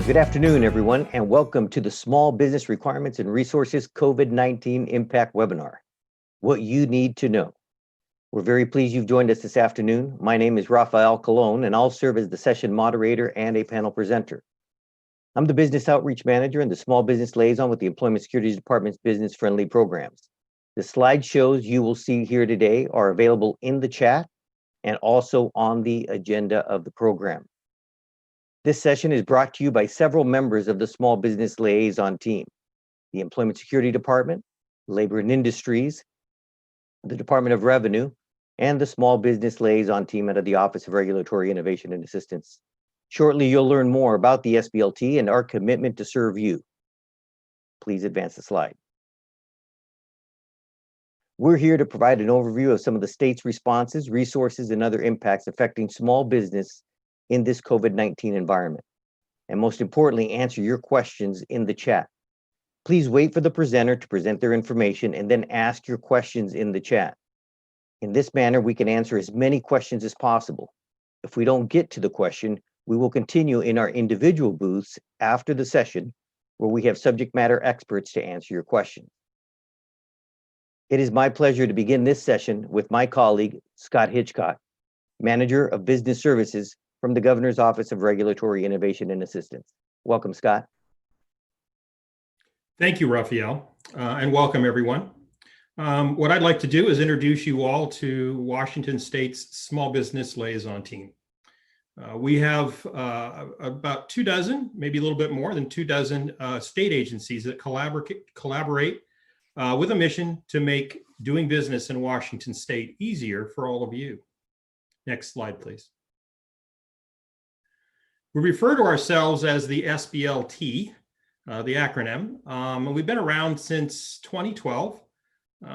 Good afternoon, everyone, and welcome to the Small Business Requirements and Resources COVID-19 Impact Webinar, What You Need to Know. We're very pleased you've joined us this afternoon. My name is Rafael Colon, and I'll serve as the session moderator and a panel presenter. I'm the Business Outreach Manager and the Small Business Liaison with the Employment Security Department's business-friendly programs. The slideshows you will see here today are available in the chat and also on the agenda of the program. This session is brought to you by several members of the Small Business Liaison team, the Employment Security Department, Labor and Industries, the Department of Revenue, and the Small Business Liaison team out of the Office of Regulatory Innovation and Assistance. Shortly, you'll learn more about the SBLT and our commitment to serve you. Please advance the slide. We're here to provide an overview of some of the state's responses, resources, and other impacts affecting small business in this COVID-19 environment. And most importantly, answer your questions in the chat. Please wait for the presenter to present their information and then ask your questions in the chat. In this manner, we can answer as many questions as possible. If we don't get to the question, we will continue in our individual booths after the session, where we have subject matter experts to answer your questions. It is my pleasure to begin this session with my colleague, Scott Hitchcock, Manager of Business Services from the Governor's Office of Regulatory Innovation and Assistance. Welcome, Scott. Thank you, Rafael, and welcome everyone. What I'd like to do is introduce you all to Washington State's Small Business Liaison team. We have about 24, maybe a little bit more than 24 state agencies that collaborate with a mission to make doing business in Washington State easier for all of you. Next slide, please. We refer to ourselves as the SBLT, the acronym, and we've been around since 2012.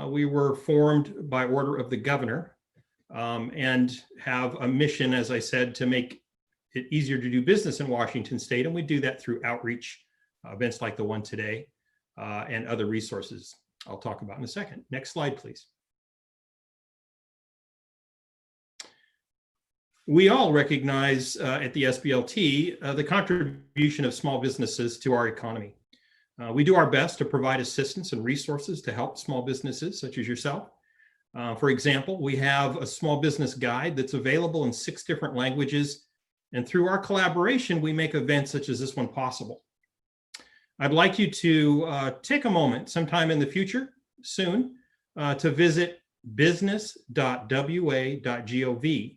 We were formed by order of the governor and have a mission, as I said, to make it easier to do business in Washington State, and we do that through outreach events like the one today and other resources I'll talk about in a second. Next slide, please. We all recognize at the SBLT the contribution of small businesses to our economy. We do our best to provide assistance and resources to help small businesses such as yourself. For example, we have a small business guide that's available in 6 different languages, and through our collaboration, we make events such as this one possible. I'd like you to take a moment sometime in the future, soon, to visit business.WA.Gov.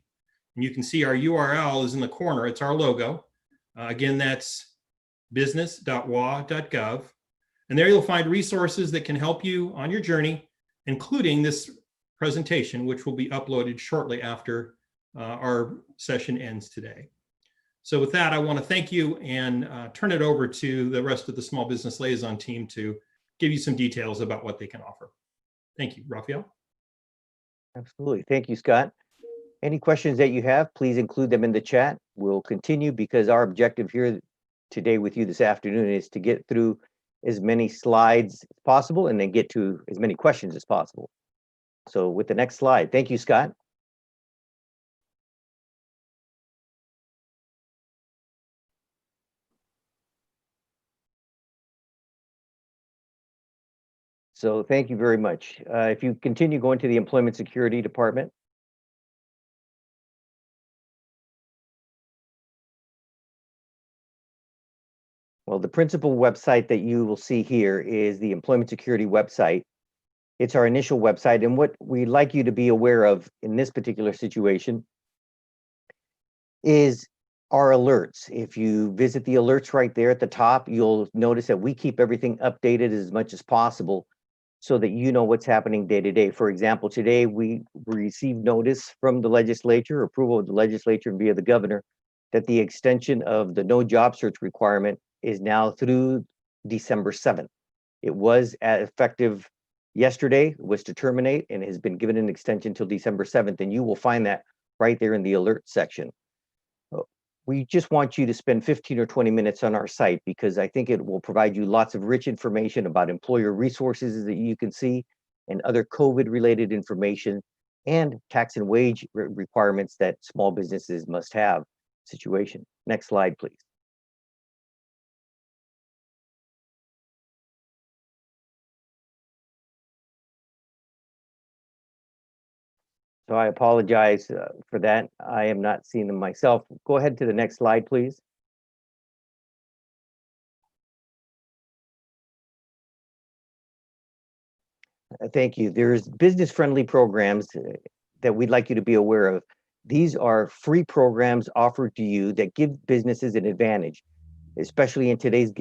And you can see our URL is in the corner. It's our logo. Again, that's business.WA.Gov. And there you'll find resources that can help you on your journey, including this presentation, which will be uploaded shortly after our session ends today. So with that, I want to thank you and turn it over to the rest of the Small Business Liaison team to give you some details about what they can offer. Thank you, Rafael. Absolutely. Thank you, Scott. Any questions that you have, please include them in the chat. We'll continue because our objective here today with you this afternoon is to get through as many slides as possible and then get to as many questions as possible. So with the next slide, thank you, Scott. So thank you very much. If you continue going to the Employment Security Department, well, the principal website that you will see here is the Employment Security website. It's our initial website, and what we'd like you to be aware of in this particular situation is our alerts. If you visit the alerts right there at the top, you'll notice that we keep everything updated as much as possible so that you know what's happening day to day. For example, today we received notice from the legislature, approval of the legislature via the governor, that the extension of the no job search requirement is now through December 7th. It was effective yesterday, was to terminate, and has been given an extension until December 7th, and you will find that right there in the alert section. We just want you to spend 15 or 20 minutes on our site because I think it will provide you lots of rich information about employer resources that you can see and other COVID-related information and tax and wage requirements that small businesses must have situation. Next slide, please. So I apologize for that. I have not seen them myself. Go ahead to the next slide, please. Thank you. There's business-friendly programs that we'd like you to be aware of. These are free programs offered to you that give businesses an advantage, especially in today's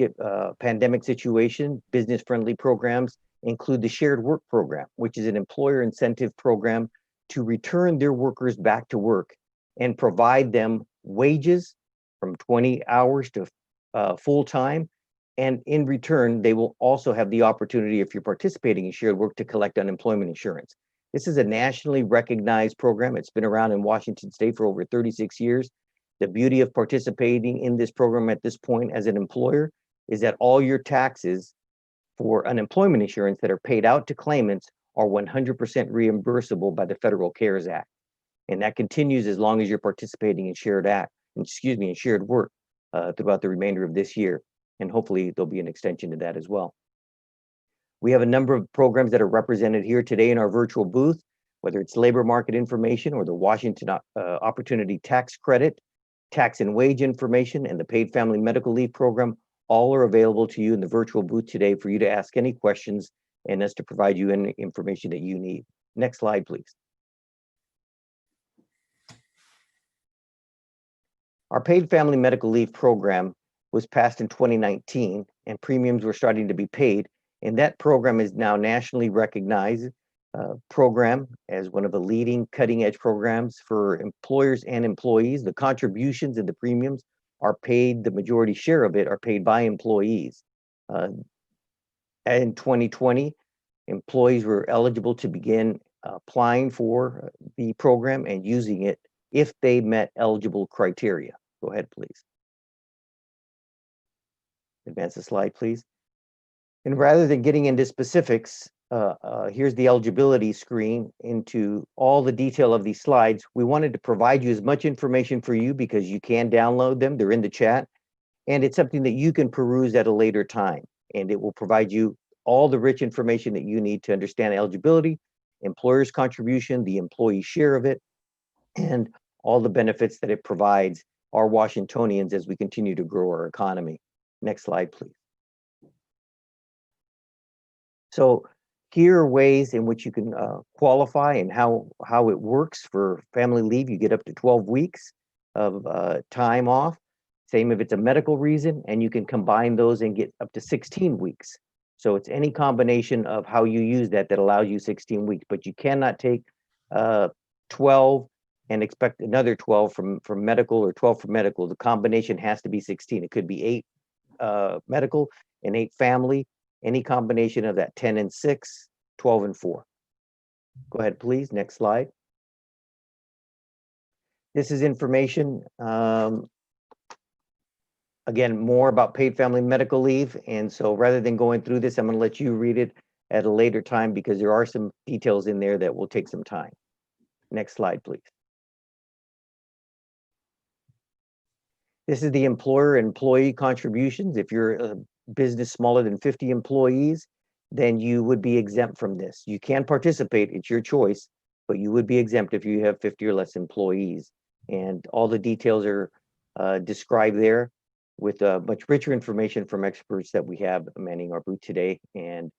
pandemic situation. Business-friendly programs include the Shared Work Program, which is an employer incentive program to return their workers back to work and provide them wages from 20 hours to full-time. And in return, they will also have the opportunity, if you're participating in shared work, to collect unemployment insurance. This is a nationally recognized program. It's been around in Washington State for over 36 years. The beauty of participating in this program at this point as an employer is that all your taxes for unemployment insurance that are paid out to claimants are 100% reimbursable by the Federal CARES Act. And that continues as long as you're participating in shared work throughout the remainder of this year. And hopefully there'll be an extension to that as well. We have a number of programs that are represented here today in our virtual booth, whether it's labor market information or the Washington Opportunity Tax Credit, tax and wage information, and the paid family medical leave program. All are available to you in the virtual booth today for you to ask any questions and us to provide you any information that you need. Next slide, please. Our paid family medical leave program was passed in 2019 and premiums were starting to be paid. And that program is now nationally recognized program as one of the leading cutting edge programs for employers and employees. The contributions and the premiums are paid, the majority share of it are paid by employees. In 2020, employees were eligible to begin applying for the program and using it if they met eligible criteria. Go ahead, please. Advance the slide, please. And rather than getting into specifics, here's the eligibility screen into all the detail of these slides. We wanted to provide you as much information for you because you can download them. They're in the chat. And it's something that you can peruse at a later time. And it will provide you all the rich information that you need to understand eligibility, employer's contribution, the employee share of it, and all the benefits that it provides our Washingtonians as we continue to grow our economy. Next slide, please. So here are ways in which you can qualify and how it works for family leave. You get up to 12 weeks of time off. Same if it's a medical reason, and you can combine those and get up to 16 weeks. So it's any combination of how you use that allows you 16 weeks, but you cannot take 12 and expect another 12 from medical or 12 from medical. The combination has to be 16. It could be 8 medical and 8 family, any combination of that 10 and 6, 12 and 4. Go ahead, please. Next slide. This is information, again, more about paid family medical leave. And so rather than going through this, I'm going to let you read it at a later time because there are some details in there that will take some time. Next slide, please. This is the employer-employee contributions. If you're a business smaller than 50 employees, then you would be exempt from this. You can participate, it's your choice, but you would be exempt if you have 50 or less employees. And all the details are described there with much richer information from experts that we have manning our booth today and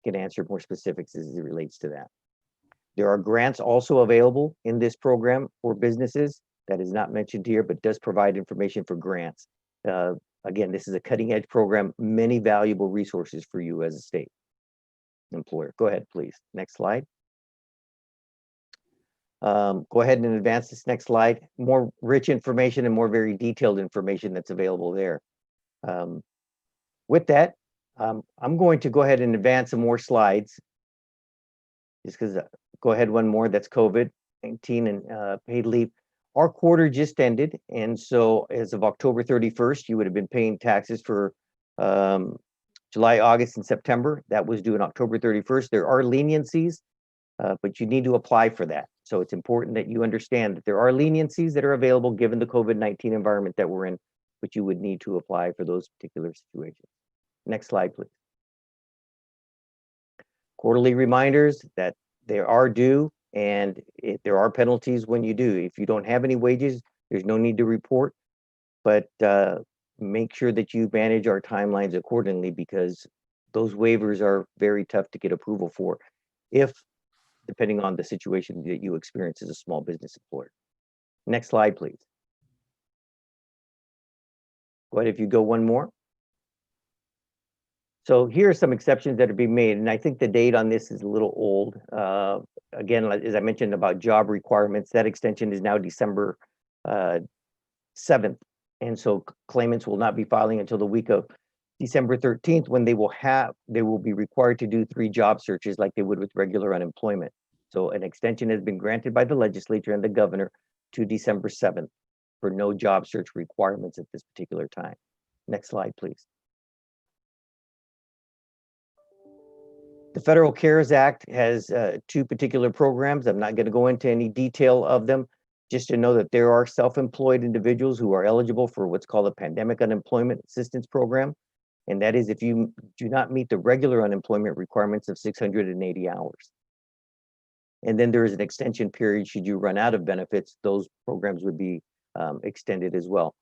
can answer more specifics as it relates to that. There are grants also available in this program for businesses. That is not mentioned here, but does provide information for grants. Again, this is a cutting edge program, many valuable resources for you as a state employer. Go ahead, please. Next slide. Go ahead and advance this next slide. More rich information and more very detailed information that's available there. With that, I'm going to go ahead and advance some more slides. Just because, go ahead, one more, that's COVID-19 and paid leave. Our quarter just ended, and so as of October 31st, you would have been paying taxes for July, August, and September. That was due on October 31st. There are leniencies, but you need to apply for that. So it's important that you understand that there are leniencies that are available given the COVID-19 environment that we're in, but you would need to apply for those particular situations. Next slide, please. Quarterly reminders that they are due. And there are penalties when you do. If you don't have any wages, there's no need to report, but make sure that you manage our timelines accordingly, because those waivers are very tough to get approval for, depending on the situation that you experience as a small business employer. Next slide, please. Go ahead if you go one more. So here are some exceptions that are being made, and I think the date on this is a little old. Again, as I mentioned about job requirements, that extension is now December 7th. And so claimants will not be filing until the week of December 13th, when they will be required to do 3 job searches like they would with regular unemployment. So an extension has been granted by the legislature and the governor to December 7th for no job search requirements at this particular time. Next slide, please. The Federal CARES Act has 2 particular programs. I'm not going to go into any detail of them, just to know that there are self-employed individuals who are eligible for what's called a Pandemic Unemployment Assistance Program. And that is if you do not meet the regular unemployment requirements of 680 hours. And then there is an extension period should you run out of benefits. Those programs would be extended as well.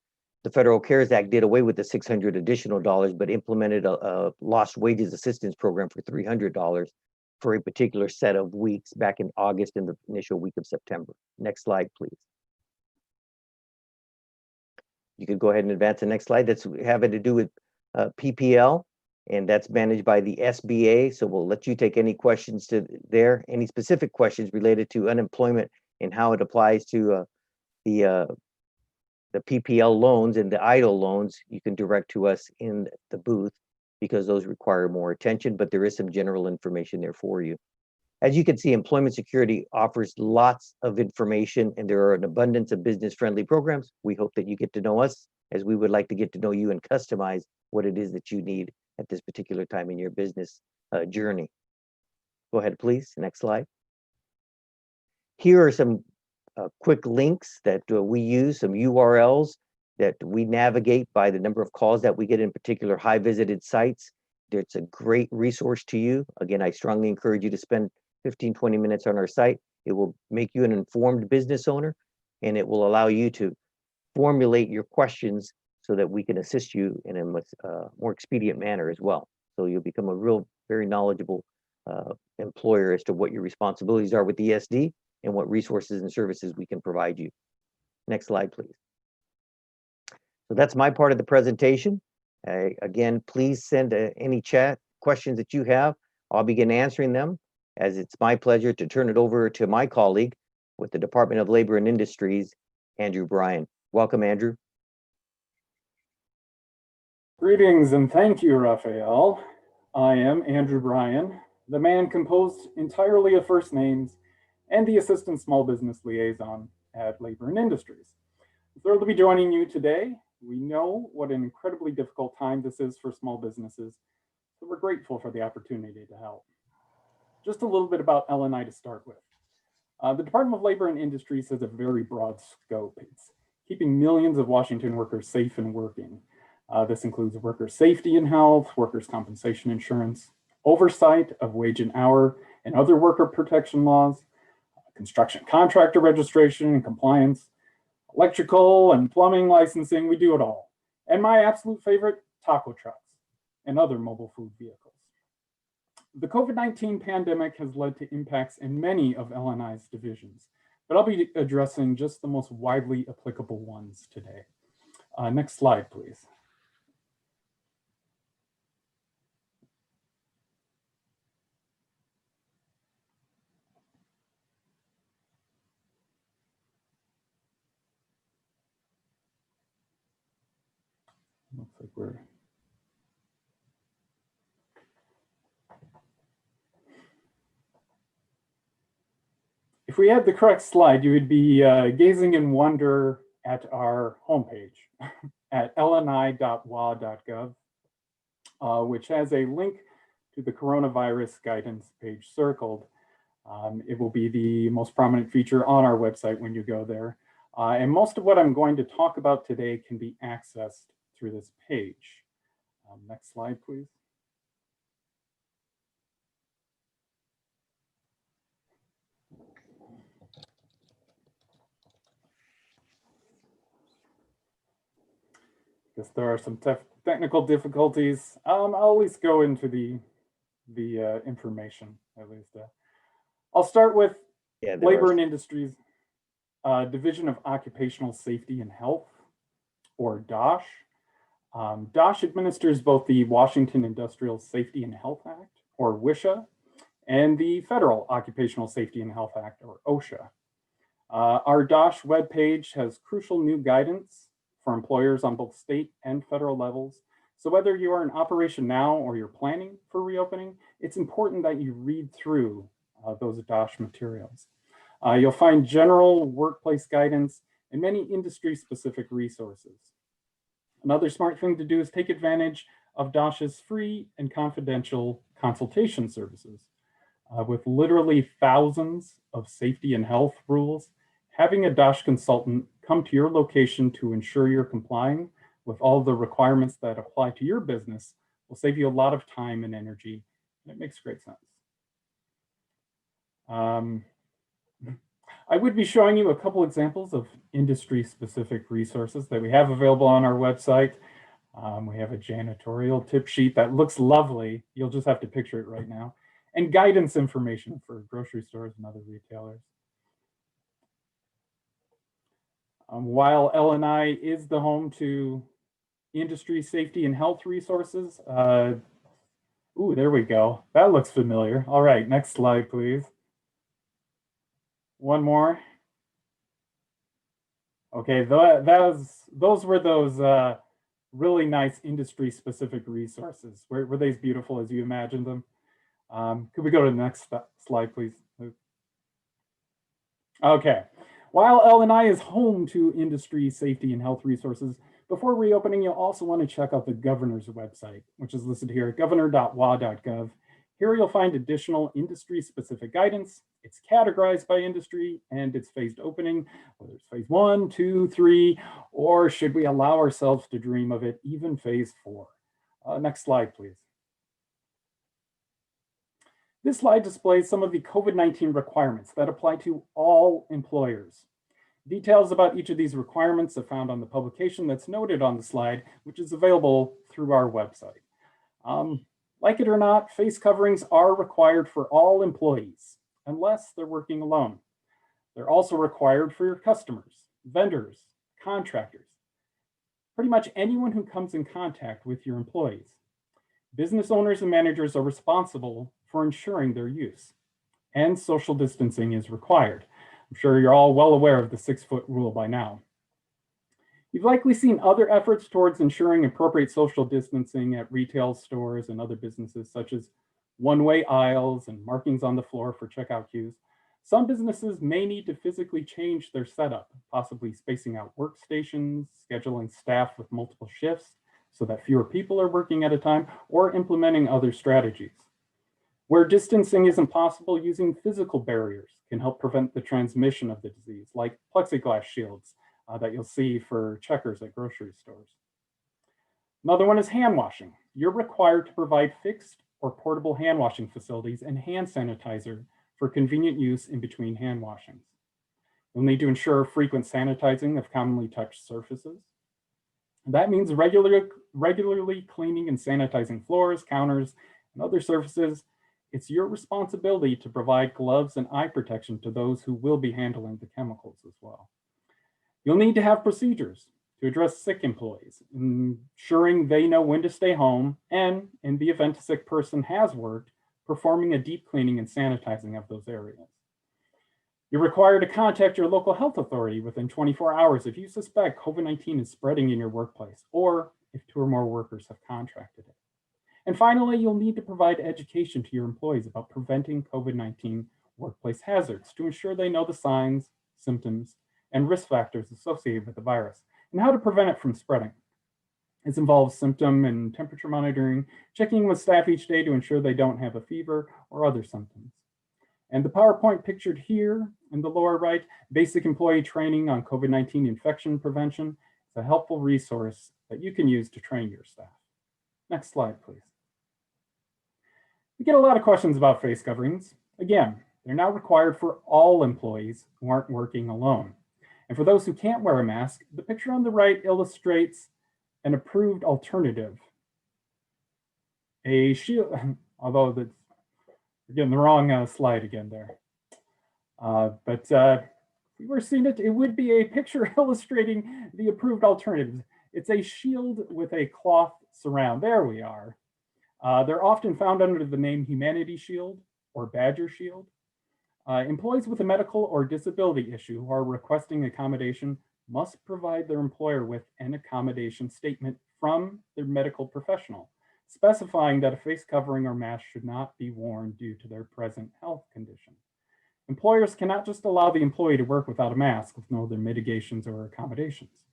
The Federal CARES Act did away with the $600 additional, but implemented a lost wages assistance program for $300 for a particular set of weeks back in August and the initial week of September. Next slide, please. You could go ahead and advance the next slide. That's having to do with PPL, and that's managed by the SBA. So we'll let you take any questions there, any specific questions related to unemployment and how it applies to the PPL loans and the EIDL loans. You can direct to us in the booth, because those require more attention, but there is some general information there for you. As you can see, Employment Security offers lots of information, and there are an abundance of business-friendly programs. We hope that you get to know us, as we would like to get to know you and customize what it is that you need at this particular time in your business journey. Go ahead, please. Next slide. Here are some quick links that we use, some URLs that we navigate by the number of calls that we get in particular high visited sites. It's a great resource to you. Again, I strongly encourage you to spend 15-20 minutes on our site. It will make you an informed business owner, and it will allow you to formulate your questions so that we can assist you in a much more expedient manner as well. So you'll become a very knowledgeable employer as to what your responsibilities are with ESD and what resources and services we can provide you. Next slide, please. So that's my part of the presentation. Again, please send any chat questions that you have. I'll begin answering them, as it's my pleasure to turn it over to my colleague with the Department of Labor and Industries, Andrew Bryan. Welcome, Andrew. Greetings and thank you, Raphael. I am Andrew Bryan, the man composed entirely of first names and the Assistant Small Business Liaison at Labor and Industries. I'm thrilled to be joining you today. We know what an incredibly difficult time this is for small businesses, so we're grateful for the opportunity to help. Just a little bit about L&I to start with. The Department of Labor and Industries has a very broad scope. It's keeping millions of Washington workers safe and working. This includes worker safety and health, workers' compensation insurance, oversight of wage and hour and other worker protection laws, construction contractor registration and compliance, electrical and plumbing licensing. We do it all. And my absolute favorite, taco trucks and other mobile food vehicles. The COVID-19 pandemic has led to impacts in many of L&I's divisions, but I'll be addressing just the most widely applicable ones today. Next slide, please. Looks like we're... If we had the correct slide, you would be gazing in wonder at our homepage at lni.wa.gov, which has a link to the coronavirus guidance page circled. It will be the most prominent feature on our website when you go there. And most of what I'm going to talk about today can be accessed through this page. Next slide, please. this. There are some technical difficulties. I'll at least go into the information, at least. I'll start with Yeah, there Labor are. and Industries Division of Occupational Safety and Health, or DOSH. DOSH administers both the Washington Industrial Safety and Health Act, or WISHA, and the Federal Occupational Safety and Health Act, or OSHA. Our DOSH webpage has crucial new guidance for employers on both state and federal levels. So whether you are in operation now or you're planning for reopening, it's important that you read through those DOSH materials. You'll find general workplace guidance and many industry-specific resources. Another smart thing to do is take advantage of DOSH's free and confidential consultation services. With literally thousands of safety and health rules, having a DOSH consultant come to your location to ensure you're complying with all the requirements that apply to your business will save you a lot of time and energy, and it makes great sense. I would be showing you a couple examples of industry-specific resources that we have available on our website. We have a janitorial tip sheet that looks lovely. You'll just have to picture it right now. And guidance information for grocery stores and other retailers. While L&I is the home to industry safety and health resources, ooh, there we go. That looks familiar. All right, next slide, please. One more. Okay, those were those really nice industry-specific resources. Were they as beautiful as you imagined them? Could we go to the next slide, please, Luke? Okay. While L&I is home to industry safety and health resources, before reopening, you'll also want to check out the governor's website, which is listed here at Governor.WA.Gov. Here you'll find additional industry-specific guidance. It's categorized by industry and it's phased opening, whether it's phase 1, 2, 3, or should we allow ourselves to dream of it, even phase 4. Next slide, please. This slide displays some of the COVID-19 requirements that apply to all employers. Details about each of these requirements are found on the publication that's noted on the slide, which is available through our website. Like it or not, face coverings are required for all employees, unless they're working alone. They're also required for your customers, vendors, contractors, pretty much anyone who comes in contact with your employees. Business owners and managers are responsible for ensuring their use, and social distancing is required. I'm sure you're all well aware of the 6-foot rule by now. You've likely seen other efforts towards ensuring appropriate social distancing at retail stores and other businesses, such as one-way aisles and markings on the floor for checkout queues. Some businesses may need to physically change their setup, possibly spacing out workstations, scheduling staff with multiple shifts so that fewer people are working at a time, or implementing other strategies. Where distancing isn't possible, using physical barriers can help prevent the transmission of the disease, like plexiglass shields that you'll see for checkers at grocery stores. Another one is hand washing. You're required to provide fixed or portable hand washing facilities and hand sanitizer for convenient use in between hand washings. You'll need to ensure frequent sanitizing of commonly touched surfaces. That means regularly cleaning and sanitizing floors, counters, and other surfaces. It's your responsibility to provide gloves and eye protection to those who will be handling the chemicals as well. You'll need to have procedures to address sick employees, ensuring they know when to stay home, and in the event a sick person has worked, performing a deep cleaning and sanitizing of those areas. You're required to contact your local health authority within 24 hours if you suspect COVID-19 is spreading in your workplace, or if 2 or more workers have contracted it. And finally, you'll need to provide education to your employees about preventing COVID-19 workplace hazards to ensure they know the signs, symptoms, and risk factors associated with the virus, and how to prevent it from spreading. This involves symptom and temperature monitoring, checking with staff each day to ensure they don't have a fever or other symptoms. And the PowerPoint pictured here in the lower right, basic employee training on COVID-19 infection prevention, is a helpful resource that you can use to train your staff. Next slide, please. We get a lot of questions about face coverings. Again, they're now required for all employees who aren't working alone. And for those who can't wear a mask, the picture on the right illustrates an approved alternative. A shield, although that's getting the wrong slide again there. But if we were seeing it, it would be a picture illustrating the approved alternatives. It's a shield with a cloth surround. There we are. They're often found under the name Humanity Shield or Badger Shield. Employees with a medical or disability issue who are requesting accommodation must provide their employer with an accommodation statement from their medical professional, specifying that a face covering or mask should not be worn due to their present health condition. Employers cannot just allow the employee to work without a mask with no other mitigations or accommodations.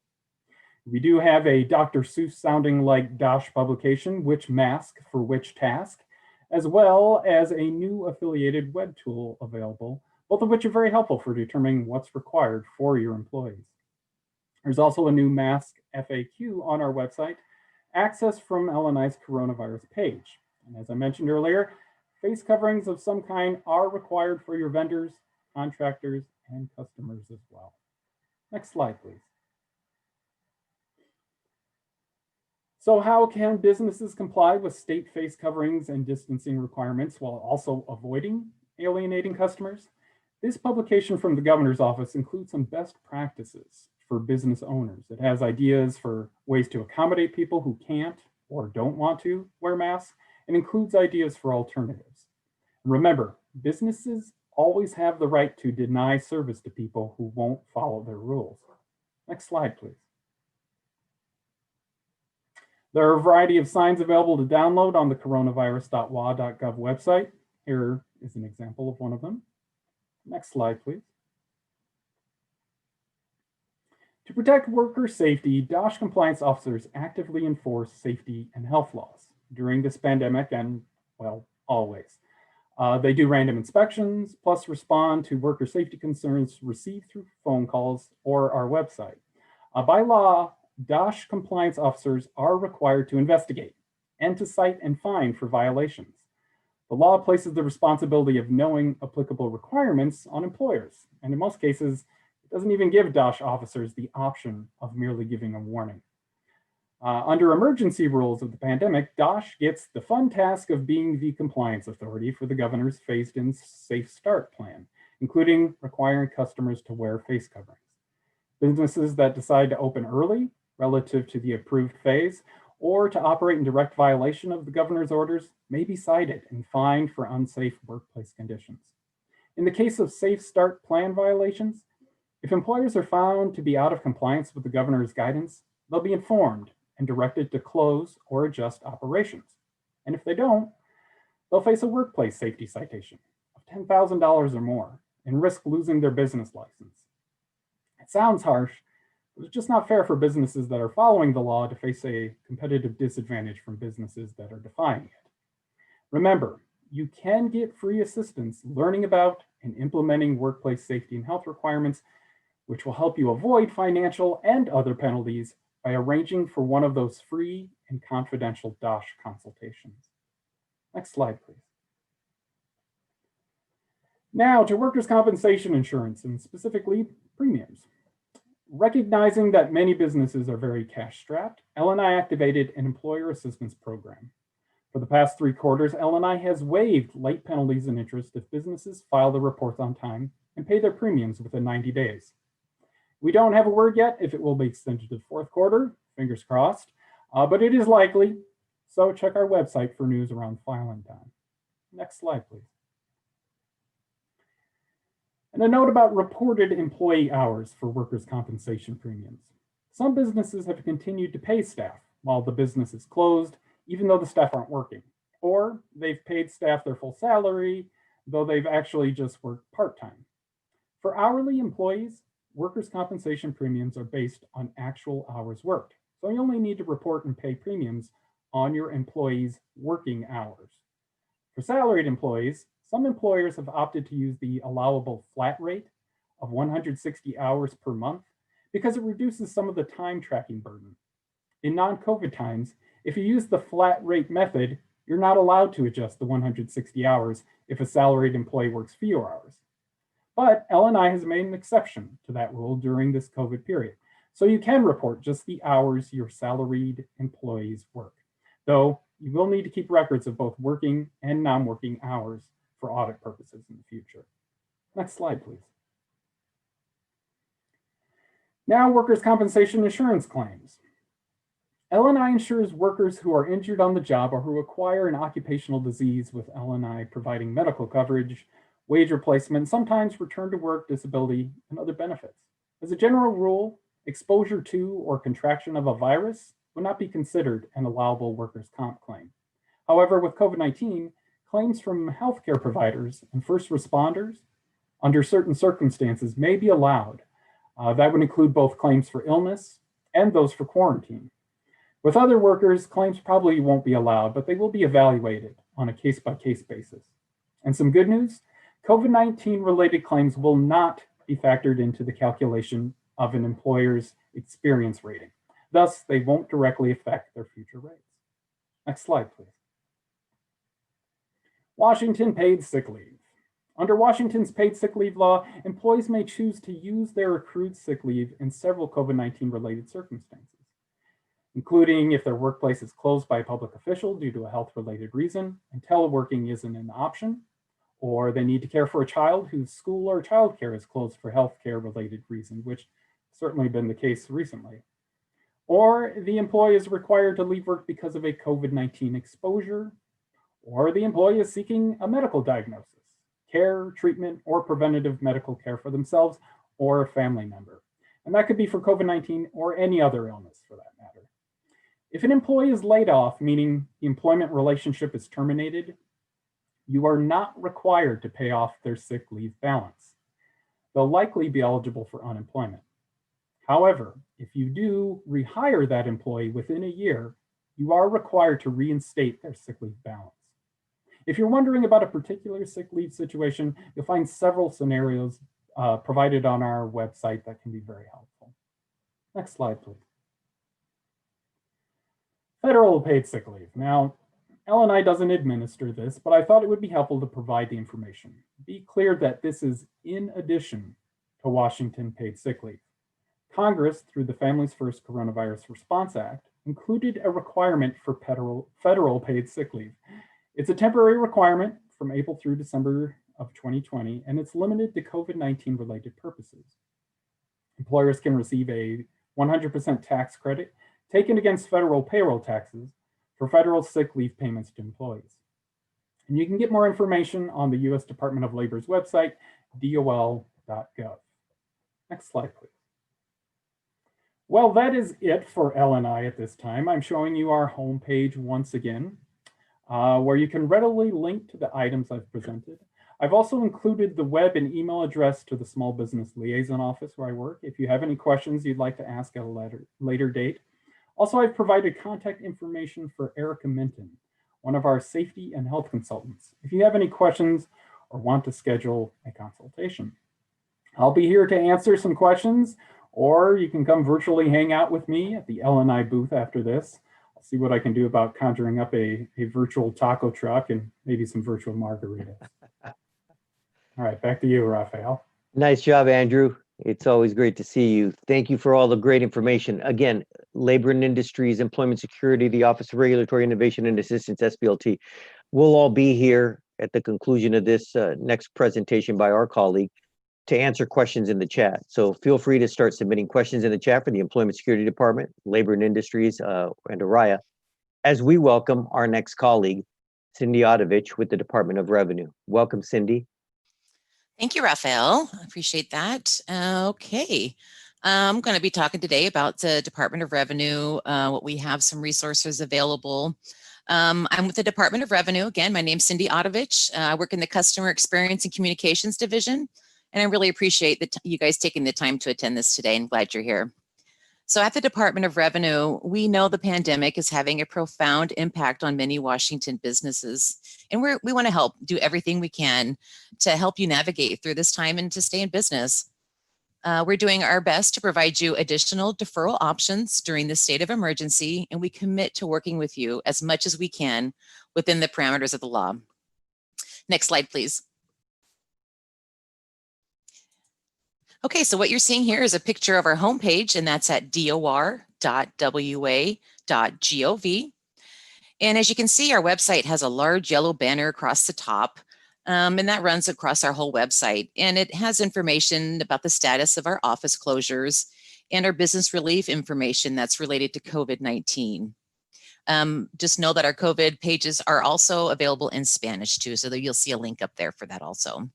We do have a Dr. Seuss sounding like DOSH publication, Which Mask for Which Task, as well as a new affiliated web tool available, both of which are very helpful for determining what's required for your employees. There's also a new mask FAQ on our website, accessed from LNI's coronavirus page. And as I mentioned earlier, face coverings of some kind are required for your vendors, contractors, and customers as well. Next slide, please. So how can businesses comply with state face coverings and distancing requirements while also avoiding alienating customers? This publication from the governor's office includes some best practices for business owners. It has ideas for ways to accommodate people who can't or don't want to wear masks, and includes ideas for alternatives. Remember, businesses always have the right to deny service to people who won't follow their rules. Next slide, please. There are a variety of signs available to download on the Coronavirus.WA.Gov website. Here is an example of one of them. Next slide, please. To protect worker safety, DOSH compliance officers actively enforce safety and health laws during this pandemic and, well, always. They do random inspections, plus respond to worker safety concerns received through phone calls or our website. By law, DOSH compliance officers are required to investigate and to cite and fine for violations. The law places the responsibility of knowing applicable requirements on employers, and in most cases, it doesn't even give DOSH officers the option of merely giving a warning. Under emergency rules of the pandemic, DOSH gets the fun task of being the compliance authority for the governor's phased-in Safe Start plan, including requiring customers to wear face coverings. Businesses that decide to open early relative to the approved phase or to operate in direct violation of the governor's orders may be cited and fined for unsafe workplace conditions. In the case of Safe Start plan violations, if employers are found to be out of compliance with the governor's guidance, they'll be informed and directed to close or adjust operations. And if they don't, they'll face a workplace safety citation of $10,000 or more and risk losing their business license. It sounds harsh, but it's just not fair for businesses that are following the law to face a competitive disadvantage from businesses that are defying it. Remember, you can get free assistance learning about and implementing workplace safety and health requirements, which will help you avoid financial and other penalties by arranging for one of those free and confidential DOSH consultations. Next slide, please. Now to workers' compensation insurance and specifically premiums. Recognizing that many businesses are very cash-strapped, LNI activated an employer assistance program. For the past 3 quarters, LNI has waived late penalties and interest if businesses file their reports on time and pay their premiums within 90 days. We don't have a word yet if it will be extended to the 4th quarter, fingers crossed, but it is likely, so check our website for news around filing time. Next slide, please. And a note about reported employee hours for workers' compensation premiums. Some businesses have continued to pay staff while the business is closed, even though the staff aren't working, or they've paid staff their full salary, though they've actually just worked part-time. For hourly employees, workers' compensation premiums are based on actual hours worked, so you only need to report and pay premiums on your employees' working hours. For salaried employees, some employers have opted to use the allowable flat rate of 160 hours per month because it reduces some of the time tracking burden. In non-COVID times, if you use the flat rate method, you're not allowed to adjust the 160 hours if a salaried employee works fewer hours. But LNI has made an exception to that rule during this COVID period. So you can report just the hours your salaried employees work, though you will need to keep records of both working and non-working hours for audit purposes in the future. Next slide, please. Now, workers' compensation insurance claims. L&I insures workers who are injured on the job or who acquire an occupational disease, with L&I providing medical coverage, wage replacement, sometimes return to work disability, and other benefits. As a general rule, exposure to or contraction of a virus would not be considered an allowable workers' comp claim. However, with COVID-19, claims from healthcare providers and first responders under certain circumstances may be allowed. That would include both claims for illness and those for quarantine. With other workers, claims probably won't be allowed, but they will be evaluated on a case-by-case basis. And some good news, COVID-19 related claims will not be factored into the calculation of an employer's experience rating. Thus, they won't directly affect their future rates. Next slide, please. Washington paid sick leave. Under Washington's paid sick leave law, employees may choose to use their accrued sick leave in several COVID-19 related circumstances, including if their workplace is closed by a public official due to a health-related reason and teleworking isn't an option, or they need to care for a child whose school or childcare is closed for healthcare related reason, which has certainly been the case recently. Or the employee is required to leave work because of a COVID-19 exposure, or the employee is seeking a medical diagnosis, care, treatment, or preventative medical care for themselves or a family member. And that could be for COVID-19 or any other illness for that matter. If an employee is laid off, meaning the employment relationship is terminated, you are not required to pay off their sick leave balance. They'll likely be eligible for unemployment. However, if you do rehire that employee within a year, you are required to reinstate their sick leave balance. If you're wondering about a particular sick leave situation, you'll find several scenarios provided on our website that can be very helpful. Next slide, please. Federal paid sick leave. Now, L&I doesn't administer this, but I thought it would be helpful to provide the information. Be clear that this is in addition to Washington paid sick leave. Congress, through the Families First Coronavirus Response Act, included a requirement for federal paid sick leave. It's a temporary requirement from April through December of 2020, and it's limited to COVID-19 related purposes. Employers can receive a 100% tax credit taken against federal payroll taxes for federal sick leave payments to employees. And you can get more information on the U.S. Department of Labor's website, DOL.WA.Gov. Next slide, please. Well, that is it for L&I at this time. I'm showing you our homepage once again, where you can readily link to the items I've presented. I've also included the web and email address to the Small Business Liaison Office where I work, if you have any questions you'd like to ask at a later date. Also, I've provided contact information for Erica Minton, one of our safety and health consultants, if you have any questions or want to schedule a consultation. I'll be here to answer some questions, or you can come virtually hang out with me at the L&I booth after this. I'll see what I can do about conjuring up a virtual taco truck and maybe some virtual margaritas. All right, back to you, Raphael. Nice job, Andrew. It's always great to see you. Thank you for all the great information. Again, Labor and Industries, Employment Security, the Office of Regulatory Innovation and Assistance, SBLT. We'll all be here at the conclusion of this next presentation by our colleague to answer questions in the chat. So feel free to start submitting questions in the chat for the Employment Security Department, Labor and Industries, and Araya, as we welcome our next colleague, Cindy Otovich with the Department of Revenue. Welcome, Cindy. Thank you, Raphael. I appreciate that. Okay. I'm going to be talking today about the Department of Revenue, what we have some resources available. I'm with the Department of Revenue. Again, my name's Cindy Otovich. I work in the Customer Experience and Communications Division, and I really appreciate you guys taking the time to attend this today. I'm glad you're here. So at the Department of Revenue, we know the pandemic is having a profound impact on many Washington businesses, and we want to help do everything we can to help you navigate through this time and to stay in business. We're doing our best to provide you additional deferral options during the state of emergency, and we commit to working with you as much as we can within the parameters of the law. Next slide, please. Okay, so what you're seeing here is a picture of our homepage, and that's at DOR.WA.Gov. And as you can see, our website has a large yellow banner across the top, and that runs across our whole website. And it has information about the status of our office closures and our business relief information that's related to COVID-19. Just know that our COVID pages are also available in Spanish too, so that you'll see a link up there for that also.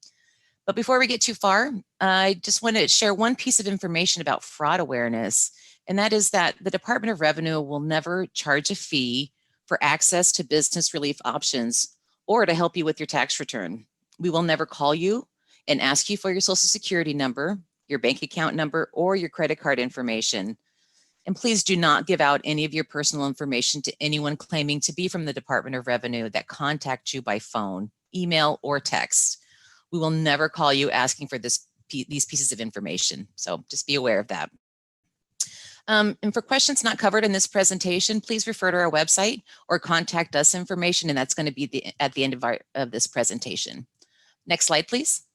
But before we get too far, I just want to share one piece of information about fraud awareness, and that is that the Department of Revenue will never charge a fee for access to business relief options or to help you with your tax return. We will never call you and ask you for your Social Security number, your bank account number, or your credit card information. And please do not give out any of your personal information to anyone claiming to be from the Department of Revenue that contact you by phone, email, or text. We will never call you asking for these pieces of information. So just be aware of that. And for questions not covered in this presentation, please refer to our website or contact us information, and that's going to be at the end of this presentation. Next slide, please.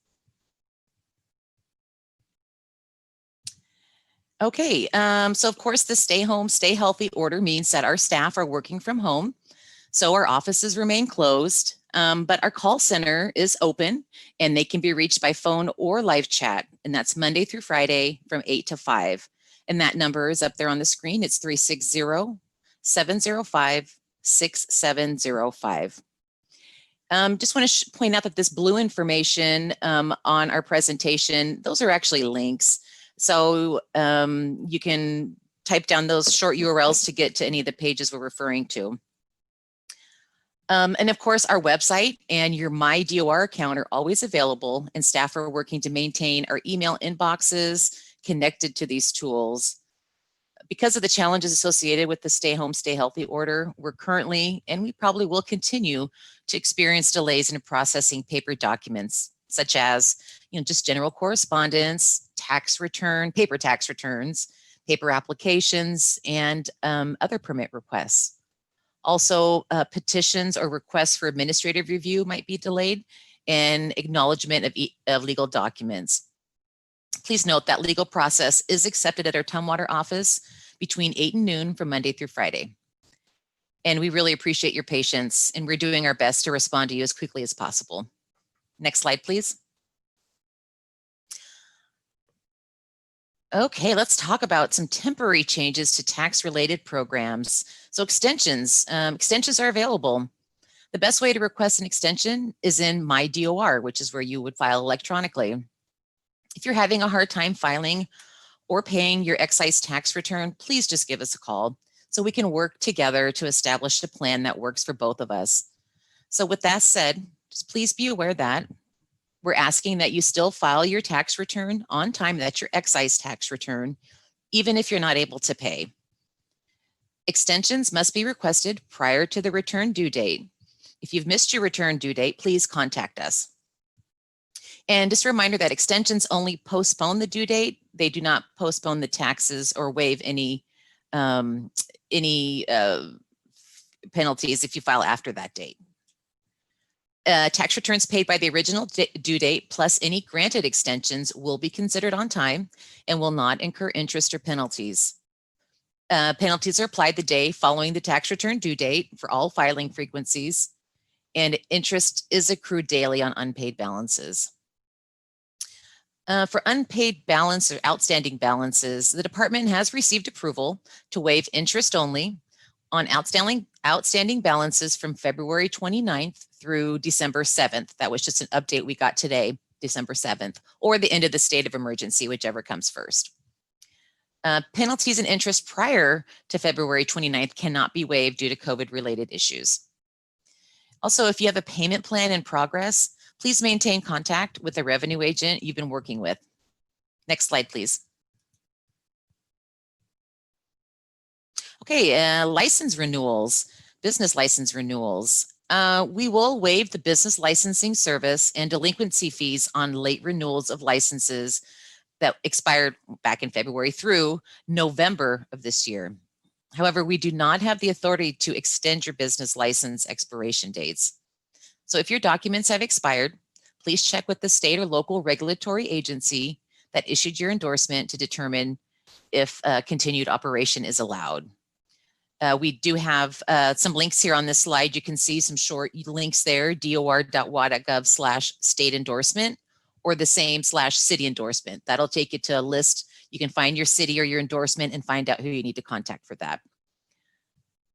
Okay, so of course the stay home, stay healthy order means that our staff are working from home. So our offices remain closed, but our call center is open and they can be reached by phone or live chat. And that's Monday through Friday from 8 to 5. And that number is up there on the screen. It's 360-705-6705. Just want to point out that this blue information on our presentation, those are actually links. So you can type down those short URLs to get to any of the pages we're referring to. And of course, our website and your My DOR account are always available, and staff are working to maintain our email inboxes connected to these tools. Because of the challenges associated with the stay home, stay healthy order, we're currently, and we probably will continue to experience delays in processing paper documents, such as just general correspondence, tax return, paper tax returns, paper applications, and other permit requests. Also, petitions or requests for administrative review might be delayed, and acknowledgement of legal documents. Please note that legal process is accepted at our Tumwater office between 8 and noon from Monday through Friday. And we really appreciate your patience, and we're doing our best to respond to you as quickly as possible. Next slide, please. Okay, let's talk about some temporary changes to tax-related programs. So extensions are available. The best way to request an extension is in My DOR, which is where you would file electronically. If you're having a hard time filing or paying your excise tax return, please just give us a call so we can work together to establish a plan that works for both of us. So with that said, just please be aware that we're asking that you still file your tax return on time. That's your excise tax return, even if you're not able to pay. Extensions must be requested prior to the return due date. If you've missed your return due date, please contact us. And just a reminder that extensions only postpone the due date. They do not postpone the taxes or waive any penalties if you file after that date. Tax returns paid by the original due date plus any granted extensions will be considered on time and will not incur interest or penalties. Penalties are applied the day following the tax return due date for all filing frequencies, and interest is accrued daily on unpaid balances. For unpaid balance or outstanding balances, the department has received approval to waive interest only on outstanding balances from February 29th through December 7th. That was just an update we got today, December 7th, or the end of the state of emergency, whichever comes first. Penalties and interest prior to February 29th cannot be waived due to COVID-related issues. Also, if you have a payment plan in progress, please maintain contact with the revenue agent you've been working with. Next slide, please. Okay, license renewals, business license renewals. We will waive the business licensing service and delinquency fees on late renewals of licenses that expired back in February through November of this year. However, we do not have the authority to extend your business license expiration dates. So if your documents have expired, please check with the state or local regulatory agency that issued your endorsement to determine if continued operation is allowed. We do have some links here on this slide. You can see some short links there, DOR.WA.Gov/state endorsement, or the same /city endorsement. That'll take you to a list. You can find your city or your endorsement and find out who you need to contact for that.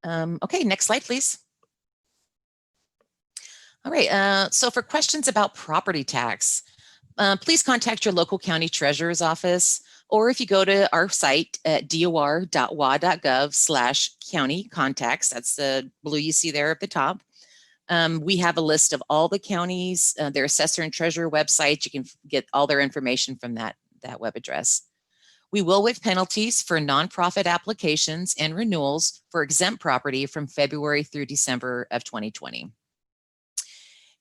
Okay, next slide, please. All right, so for questions about property tax, please contact your local county treasurer's office, or if you go to our site at DOR.WA.Gov/county contacts, that's the blue you see there at the top. We have a list of all the counties, their assessor and treasurer websites. You can get all their information from that web address. We will waive penalties for nonprofit applications and renewals for exempt property from February through December of 2020.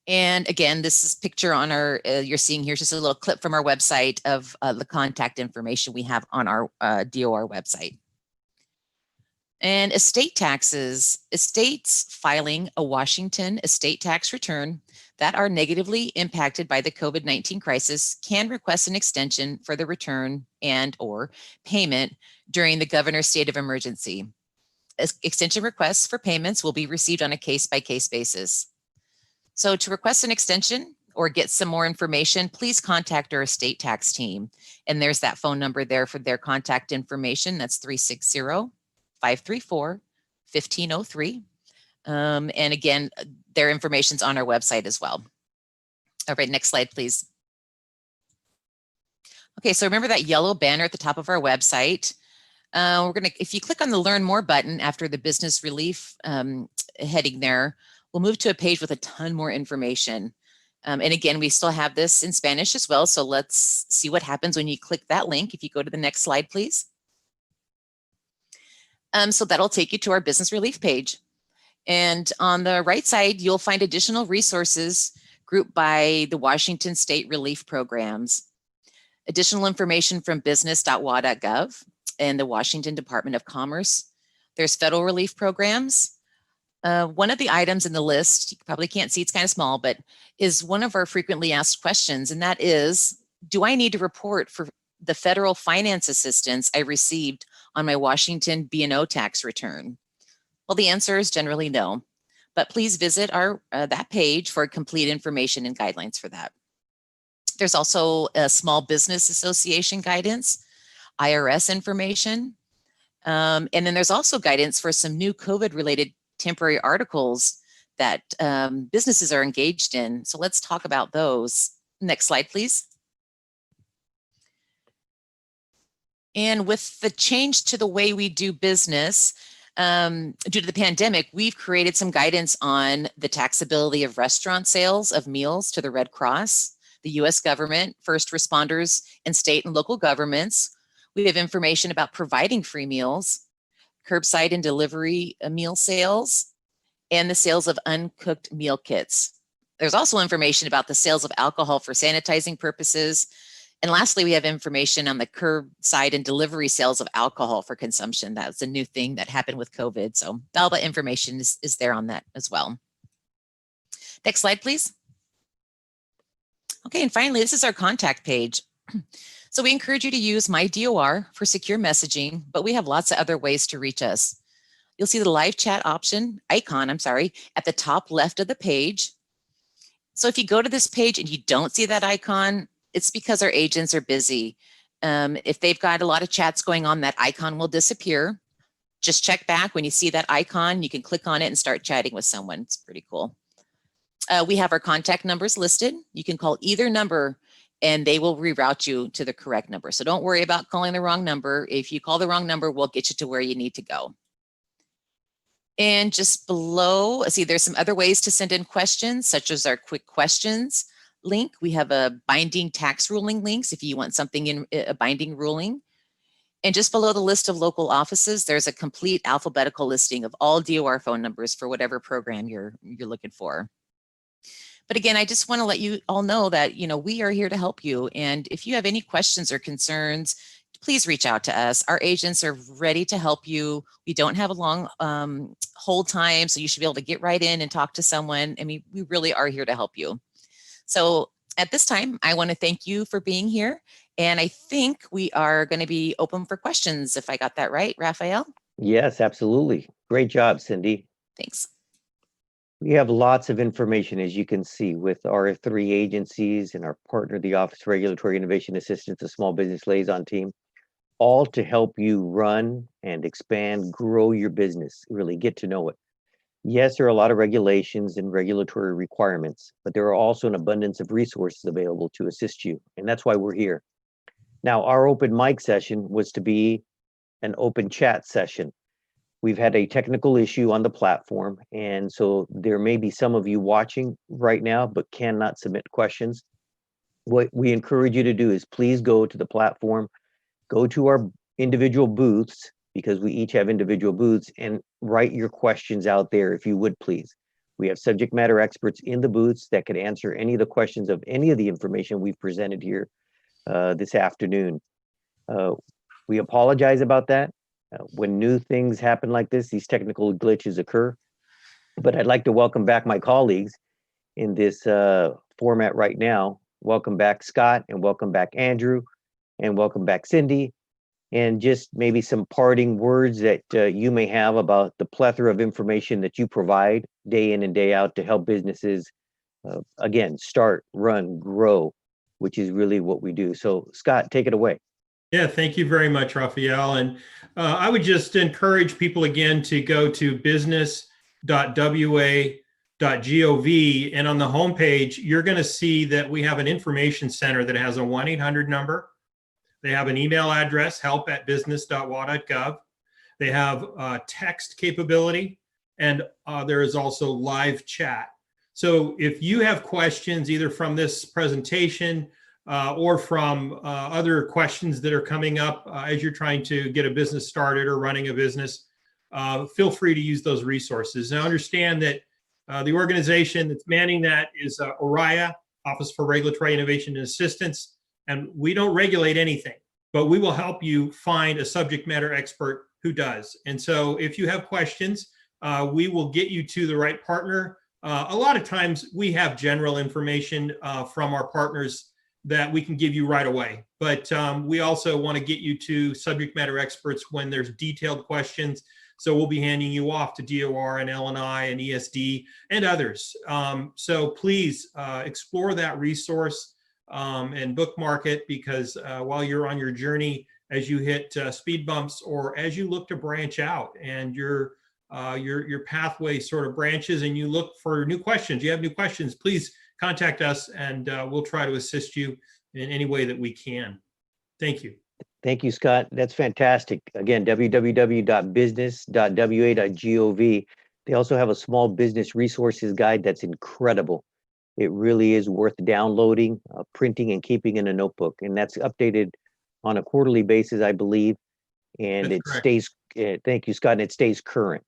And again, this is picture on our, you're seeing here just a little clip from our website of the contact information we have on our DOR website. And estate taxes, estates filing a Washington estate tax return that are negatively impacted by the COVID-19 crisis can request an extension for the return and/or payment during the governor's state of emergency. Extension requests for payments will be received on a case-by-case basis. So to request an extension or get some more information, please contact our estate tax team. And there's that phone number there for their contact information. That's 360-534-1503. And again, their information's on our website as well. All right, next slide, please. Okay, so remember that yellow banner at the top of our website. If you click on the Learn More button after the business relief heading there, we'll move to a page with a ton more information. And again, we still have this in Spanish as well. So let's see what happens when you click that link. If you go to the next slide, please. So that'll take you to our business relief page. And on the right side, you'll find additional resources grouped by the Washington State Relief Programs. Additional information from business.wa.gov and the Washington Department of Commerce. There's federal relief programs. One of the items in the list, you probably can't see, it's kind of small, but is one of our frequently asked questions, and that is, do I need to report for the federal finance assistance I received on my Washington B&O tax return? Well, the answer is generally no, but please visit our that page for complete information and guidelines for that. There's also a Small Business Association guidance, IRS information, and then there's also guidance for some new COVID-related temporary articles that businesses are engaged in. So let's talk about those. Next slide, please. And with the change to the way we do business, due to the pandemic, we've created some guidance on the taxability of restaurant sales of meals to the Red Cross, the U.S. government, first responders, and state and local governments. We have information about providing free meals, curbside and delivery meal sales, and the sales of uncooked meal kits. There's also information about the sales of alcohol for sanitizing purposes. And lastly, we have information on the curbside and delivery sales of alcohol for consumption. That's a new thing that happened with COVID. So all the information is there on that as well. Next slide, please. Okay, and finally, this is our contact page. So we encourage you to use My DOR for secure messaging, but we have lots of other ways to reach us. You'll see the live chat icon, at the top left of the page. So if you go to this page and you don't see that icon, it's because our agents are busy. If they've got a lot of chats going on, that icon will disappear. Just check back when you see that icon, you can click on it and start chatting with someone. It's pretty cool. We have our contact numbers listed. You can call either number and they will reroute you to the correct number. So don't worry about calling the wrong number. If you call the wrong number, we'll get you to where you need to go. And just below, see, there's some other ways to send in questions, such as our quick questions link. We have a binding tax ruling links if you want something in a binding ruling. And just below the list of local offices, there's a complete alphabetical listing of all DOR phone numbers for whatever program you're looking for. But again, I just want to let you all know that, we are here to help you. And if you have any questions or concerns, please reach out to us. Our agents are ready to help you. We don't have a long hold time, so you should be able to get right in and talk to someone. I mean, we really are here to help you. So At this time, I want to thank you for being here. And I think we are going to be open for questions, if I got that right, Raphael. Yes, absolutely. Great job, Cindy. Thanks. We have lots of information, as you can see, with our three agencies and our partner, the Office of Regulatory Innovation Assistance, the Small Business Liaison Team, all to help you run and expand, grow your business, really get to know it. Yes, there are a lot of regulations and regulatory requirements, but there are also an abundance of resources available to assist you, and that's why we're here. Now, our open mic session was to be an open chat session. We've had a technical issue on the platform, and so there may be some of you watching right now but cannot submit questions. What we encourage you to do is please go to the platform, go to our individual booths, because we each have individual booths, and write your questions out there if you would please. We have subject matter experts in the booths that can answer any of the questions of any of the information we've presented here this afternoon. We apologize about that. When new things happen like this, these technical glitches occur. But I'd like to welcome back my colleagues in this format right now. Welcome back, Scott, and welcome back, Andrew, and welcome back, Cindy. And just maybe some parting words that you may have about the plethora of information that you provide day in and day out to help businesses, again, start, run, grow, which is really what we do. So, Scott, take it away. Yeah, thank you very much, Raphael. And I would just encourage people again to go to business.wa.gov. And on the homepage, you're going to see that we have an information center that has a 1-800 number. They have an email address, help@business.wa.gov. They have text capability, and there is also live chat. So if you have questions either from this presentation or from other questions that are coming up as you're trying to get a business started or running a business, feel free to use those resources. Now understand that the organization that's manning that is ORIA, Office for Regulatory Innovation and Assistance, and we don't regulate anything, but we will help you find a subject matter expert who does. And so if you have questions, we will get you to the right partner. A lot of times we have general information from our partners that we can give you right away. But we also want to get you to subject matter experts when there's detailed questions. So we'll be handing you off to DOR and LNI and ESD and others. So please explore that resource and bookmark it, because while you're on your journey, as you hit speed bumps or as you look to branch out and your pathway sort of branches and you look for new questions, you have new questions, please contact us and we'll try to assist you in any way that we can. Thank you. Thank you, Scott. That's fantastic. Again, www.business.wa.gov. They also have a small business resources guide that's incredible. It really is worth downloading, printing, and keeping in a notebook. And that's updated on a quarterly basis, I believe. And That's it correct. stays, thank you, Scott, and it stays current.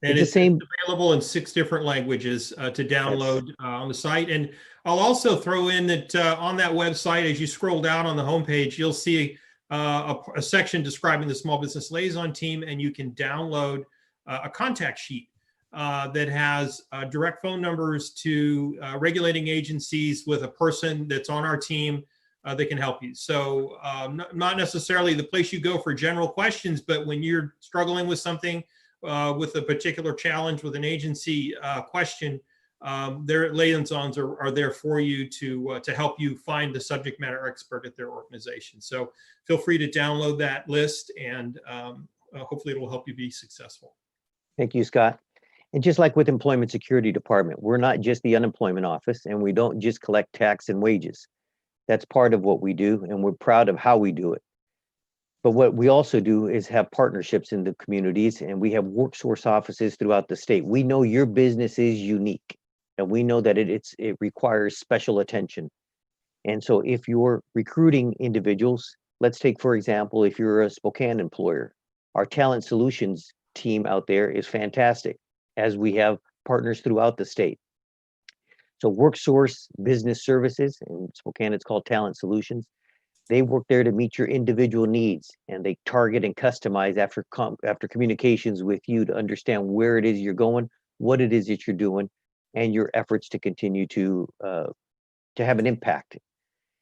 And It's the same. It's available in 6 different languages to download on the site. And I'll also throw in that on that website, as you scroll down on the homepage, you'll see a section describing the Small Business Liaison Team, and you can download a contact sheet that has direct phone numbers to regulating agencies with a person that's on our team that can help you. So not necessarily the place you go for general questions, but when you're struggling with something, with a particular challenge with an agency question, their liaisons are there for you to help you find the subject matter expert at their organization. So feel free to download that list, and hopefully it will help you be successful. Thank you, Scott. And just like with Employment Security Department, we're not just the unemployment office, and we don't just collect tax and wages. That's part of what we do, and we're proud of how we do it. But what we also do is have partnerships in the communities, and we have workforce offices throughout the state. We know your business is unique, and we know that it requires special attention. And so if you're recruiting individuals, let's take, for example, if you're a Spokane employer, our talent solutions team out there is fantastic, as we have partners throughout the state. So WorkSource Business Services, in Spokane it's called Talent Solutions, they work there to meet your individual needs, and they target and customize after communications with you to understand where it is you're going, what it is that you're doing, and your efforts to continue to to have an impact.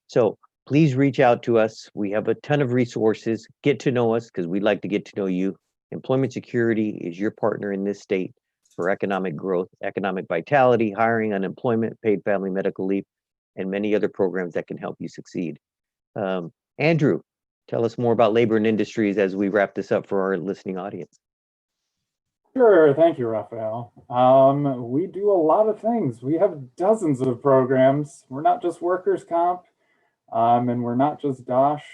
So please reach out to us. We have a ton of resources. Get to know us because we'd like to get to know you. Employment Security is your partner in this state for economic growth, economic vitality, hiring, unemployment, paid family medical leave, and many other programs that can help you succeed. Andrew, tell us more about labor and industries as we wrap this up for our listening audience. Sure, thank you, Raphael. We do a lot of things. We have dozens of programs. We're not just workers' comp, and we're not just DOSH.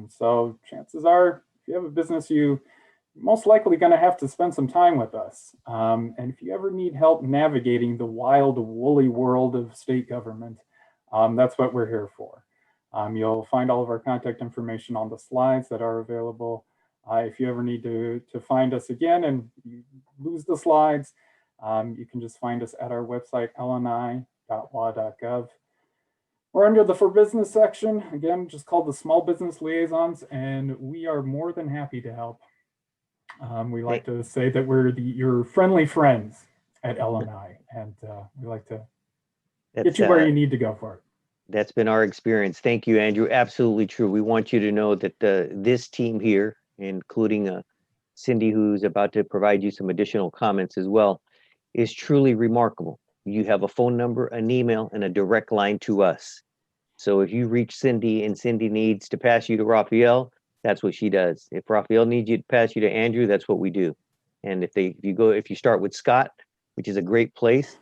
So chances are, if you have a business, you're most likely going to have to spend some time with us. And if you ever need help navigating the wild, woolly world of state government, that's what we're here for. You'll find all of our contact information on the slides that are available. If you ever need to find us again and you lose the slides, you can just find us at our website, LNI.WA.Gov. We're under the For Business section, again, just called the Small Business Liaisons, and we are more than happy to help. We like to say that we're your friendly friends at LNI, and we like to get you where you need to go for it. That's been our experience. Thank you, Andrew. Absolutely true. We want you to know that this team here, including Cindy, who's about to provide you some additional comments as well, is truly remarkable. You have a phone number, an email, and a direct line to us. So if you reach Cindy and Cindy needs to pass you to Raphael, that's what she does. If Raphael needs you to pass you to Andrew, that's what we do. And if you start with Scott, which is a great place,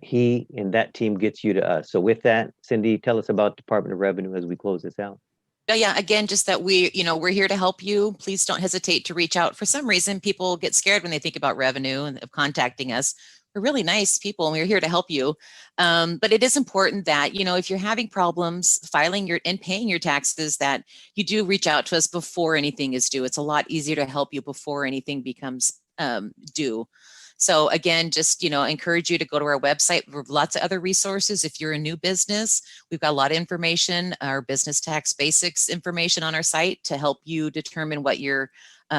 he and that team gets you to us. So with that, Cindy, tell us about Department of Revenue as we close this out. Yeah, again, just that we're here to help you. Please don't hesitate to reach out. For some reason, people get scared when they think about revenue and of contacting us. We're really nice people and we're here to help you. But it is important that, if you're having problems filing and paying your taxes, that you do reach out to us before anything is due. It's a lot easier to help you before anything becomes due. So again, just, encourage you to go to our website. We have lots of other resources. If you're a new business, we've got a lot of information, our business tax basics information on our site to help you determine what your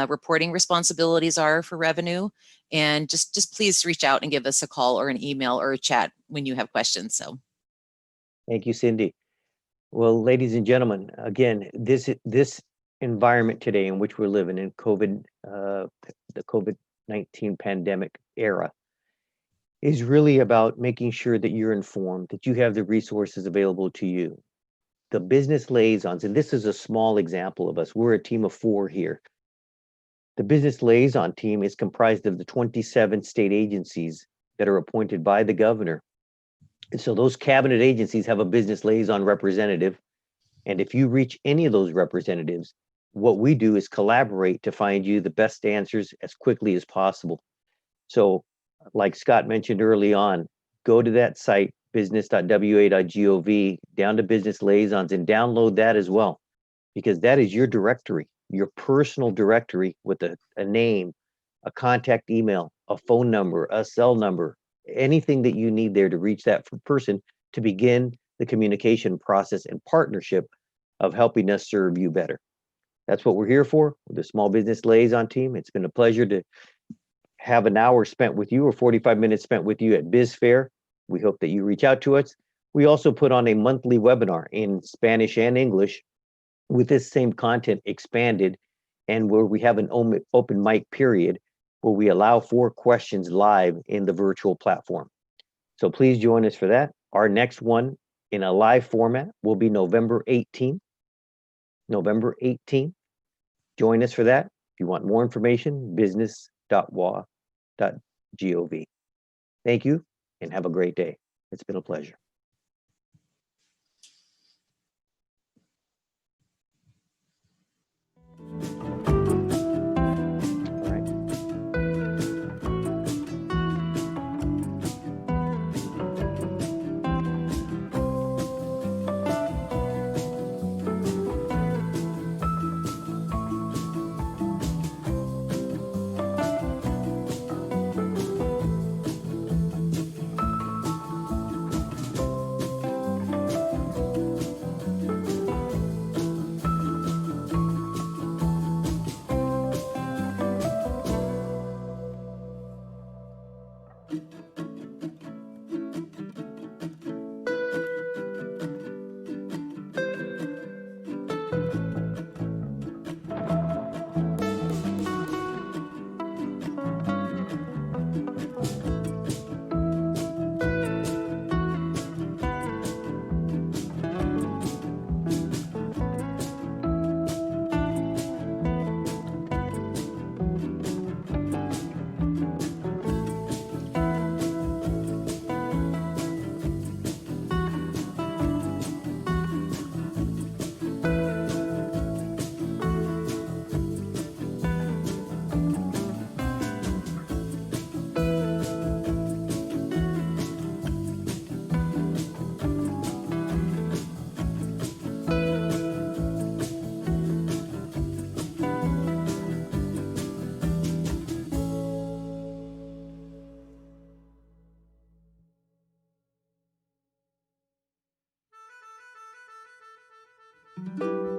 reporting responsibilities are for revenue. And just please reach out and give us a call or an email or a chat when you have questions. So thank you, Cindy. Well, ladies and gentlemen, again, this environment today in which we're living in the COVID-19 pandemic era is really about making sure that you're informed, that you have the resources available to you. The business liaisons, and this is a small example of us. We're a team of 4 here. The business liaison team is comprised of the 27 state agencies that are appointed by the governor. And so those cabinet agencies have a business liaison representative. And if you reach any of those representatives, what we do is collaborate to find you the best answers as quickly as possible. So like Scott mentioned early on, go to that site, business.wa.gov, down to business liaisons, and download that as well, because that is your directory, your personal directory with a name, a contact email, a phone number, a cell number, anything that you need there to reach that person to begin the communication process and partnership of helping us serve you better. That's what we're here for with the Small Business Liaison team. It's been a pleasure to have an hour spent with you or 45 minutes spent with you at Biz Fair. We hope that you reach out to us. We also put on a monthly webinar in Spanish and English with this same content expanded, and where we have an open mic period where we allow for questions live in the virtual platform. So please join us for that. Our next one in a live format will be November 18th. November 18th. Join us for that. If you want more information, business.wa.gov. Thank you and have a great day. It's been a pleasure. you.